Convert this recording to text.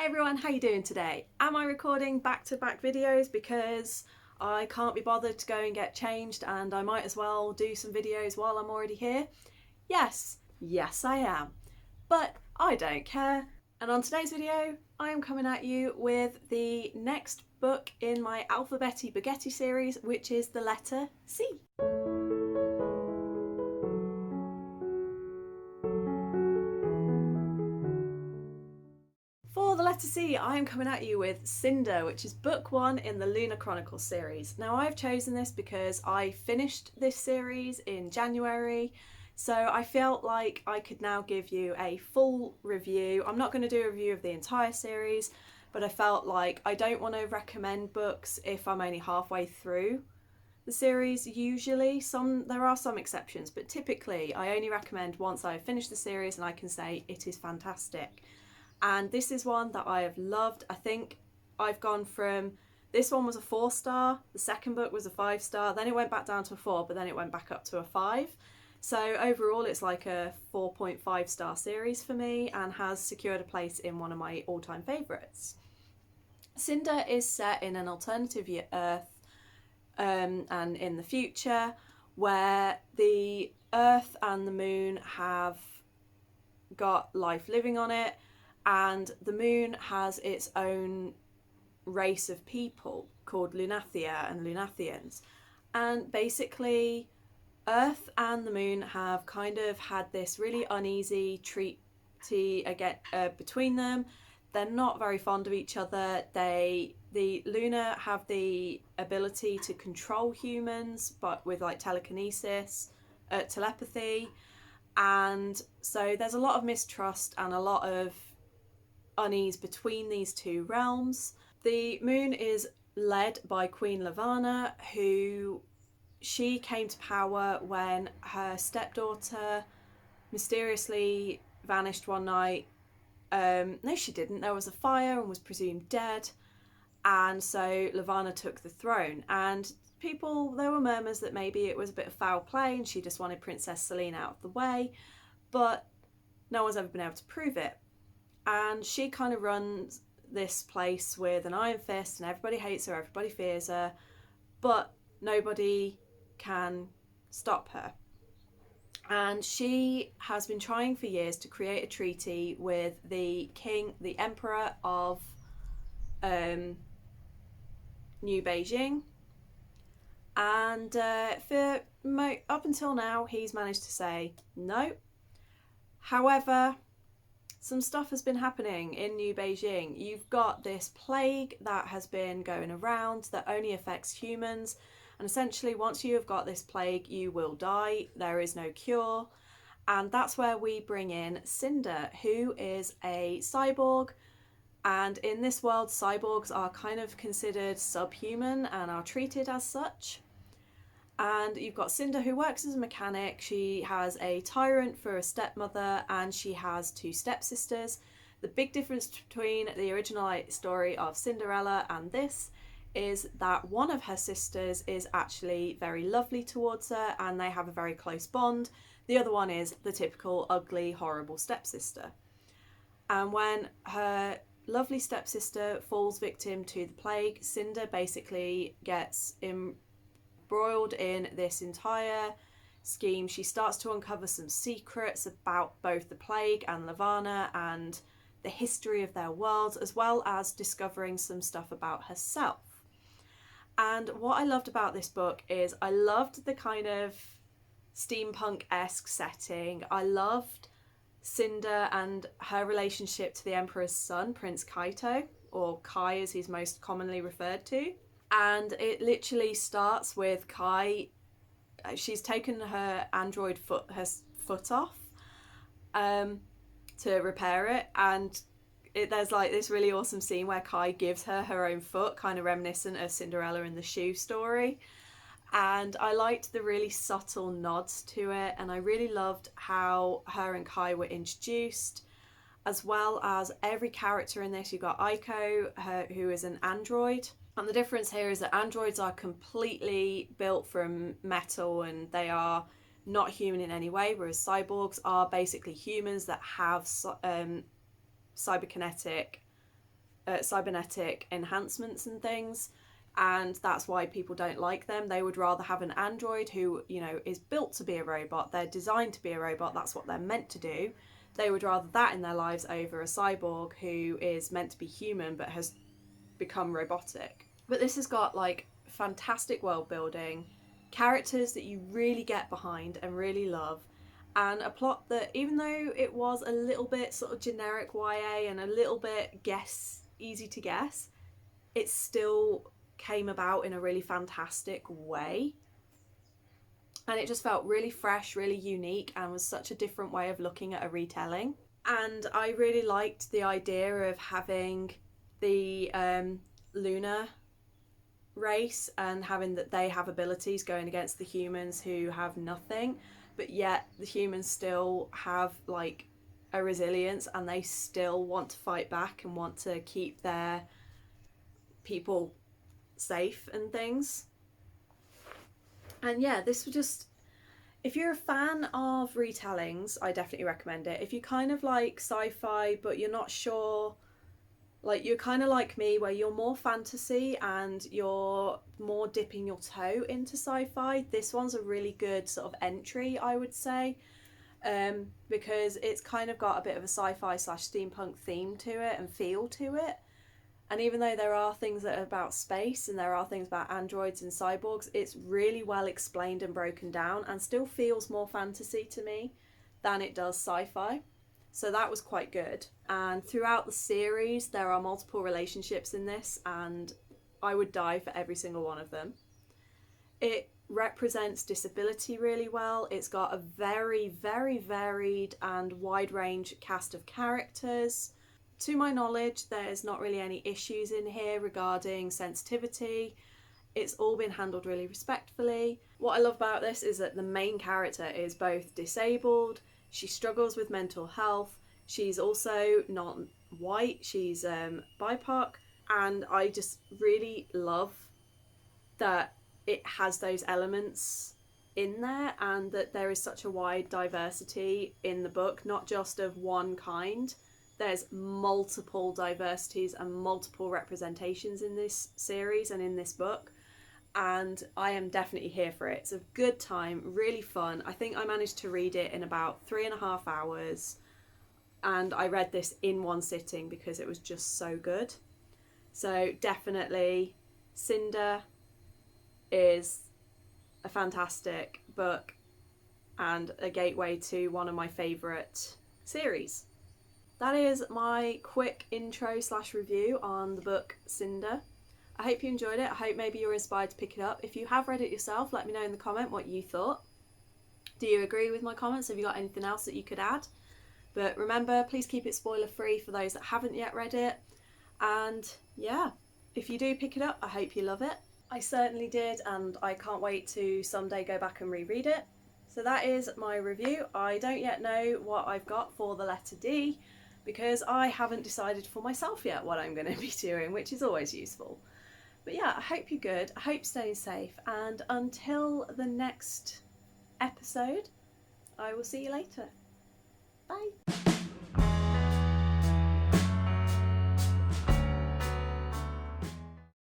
everyone, how you doing today? Am I recording back-to-back videos because I can't be bothered to go and get changed and I might as well do some videos while I'm already here? Yes I am. But I don't care. And on today's video, I am coming at you with the next book in my Alphabetti Bookghetti series, which is the letter C. For the letter C, I am coming at you with Cinder, which is book 1 in the Lunar Chronicles series. Now, I've chosen this because I finished this series in January, so I felt like I could now give you a full review. I'm not going to do a review of the entire series, but I felt like I don't want to recommend books if I'm only halfway through the series usually. There are some exceptions, but typically I only recommend once I've finished the series and I can say it is fantastic. And this is one that I have loved. I think I've gone from, this one was a 4-star, the second book was a 5-star, then it went back down to a 4, but then it went back up to a 5. So overall it's like a 4.5-star series for me and has secured a place in one of my all-time favourites. Cinder is set in an alternative Earth and in the future, where the Earth and the Moon have got life living on it, and the Moon has its own race of people called Lunathia and Lunathians. And basically Earth and the Moon have kind of had this really uneasy treaty between them. They're not very fond of each other. The Lunar have the ability to control humans, but with like telekinesis, telepathy, and so there's a lot of mistrust and a lot of unease between these two realms. The Moon is led by Queen Levana, who she came to power when her stepdaughter mysteriously vanished one night. No, she didn't. There was a fire and was presumed dead, and so Levana took the throne. And there were murmurs that maybe it was a bit of foul play and she just wanted Princess Selene out of the way, but no one's ever been able to prove it. And she kind of runs this place with an iron fist, and everybody hates her, everybody fears her, but nobody can stop her. And she has been trying for years to create a treaty with the king, the emperor of New Beijing. And up until now, he's managed to say no. However, some stuff has been happening in New Beijing. You've got this plague that has been going around that only affects humans. And essentially, once you have got this plague, you will die. There is no cure. And that's where we bring in Cinder, who is a cyborg. And in this world, cyborgs are kind of considered subhuman and are treated as such. And you've got Cinder, who works as a mechanic. She has a tyrant for a stepmother, and she has 2 stepsisters. The big difference between the original story of Cinderella and this is that one of her sisters is actually very lovely towards her and they have a very close bond. The other one is the typical ugly, horrible stepsister. And when her lovely stepsister falls victim to the plague, Cinder basically gets embroiled in this entire scheme. She starts to uncover some secrets about both the plague and Levana and the history of their worlds, as well as discovering some stuff about herself. And what I loved about this book is I loved the kind of steampunk-esque setting. I loved Cinder and her relationship to the Emperor's son, Prince Kaito, or Kai as he's most commonly referred to. And it literally starts with Kai. She's taken her android foot off to repair it, and there's like this really awesome scene where Kai gives her own foot, kind of reminiscent of Cinderella in the shoe story. And I liked the really subtle nods to it, and I really loved how her and Kai were introduced, as well as every character in this. You've got Aiko, who is an android. And the difference here is that androids are completely built from metal and they are not human in any way, whereas cyborgs are basically humans that have cyberkinetic cybernetic enhancements and things, and that's why people don't like them. They would rather have an android who, you know, is built to be a robot, they're designed to be a robot, that's what they're meant to do. They would rather that in their lives over a cyborg who is meant to be human but has become robotic. But this has got like fantastic world building, characters that you really get behind and really love, and a plot that, even though it was a little bit sort of generic YA and a little bit easy to guess, it still came about in a really fantastic way. And it just felt really fresh, really unique, and was such a different way of looking at a retelling. And I really liked the idea of having the lunar race and having that they have abilities going against the humans who have nothing, but yet the humans still have like a resilience and they still want to fight back and want to keep their people safe and things. And yeah, this was just, if you're a fan of retellings, I definitely recommend it. If you kind of like sci-fi but you're not sure, like you're kind of like me where you're more fantasy and you're more dipping your toe into sci-fi, this one's a really good sort of entry, I would say, because it's kind of got a bit of a sci-fi / steampunk theme to it and feel to it. And even though there are things that are about space and there are things about androids and cyborgs, it's really well explained and broken down and still feels more fantasy to me than it does sci-fi. So that was quite good. And throughout the series, there are multiple relationships in this, and I would die for every single one of them. It represents disability really well. It's got a very, very varied and wide range cast of characters. To my knowledge, there's not really any issues in here regarding sensitivity. It's all been handled really respectfully. What I love about this is that the main character is both disabled, she struggles with mental health, she's also not white, she's BIPOC, and I just really love that it has those elements in there and that there is such a wide diversity in the book, not just of one kind. There's multiple diversities and multiple representations in this series and in this book, and I am definitely here for it. It's a good time, really fun. I think I managed to read it in about 3.5 hours, and I read this in one sitting because it was just so good. So definitely Cinder is a fantastic book and a gateway to one of my favourite series. That is my quick intro / review on the book Cinder. I hope you enjoyed it. I hope maybe you're inspired to pick it up. If you have read it yourself, let me know in the comment what you thought. Do you agree with my comments? Have you got anything else that you could add? But remember, please keep it spoiler free for those that haven't yet read it. And yeah, if you do pick it up, I hope you love it. I certainly did, and I can't wait to someday go back and reread it. So that is my review. I don't yet know what I've got for the letter D, because I haven't decided for myself yet what I'm going to be doing, which is always useful. But yeah, I hope you're good, I hope you're staying safe, and until the next episode, I will see you later. Bye!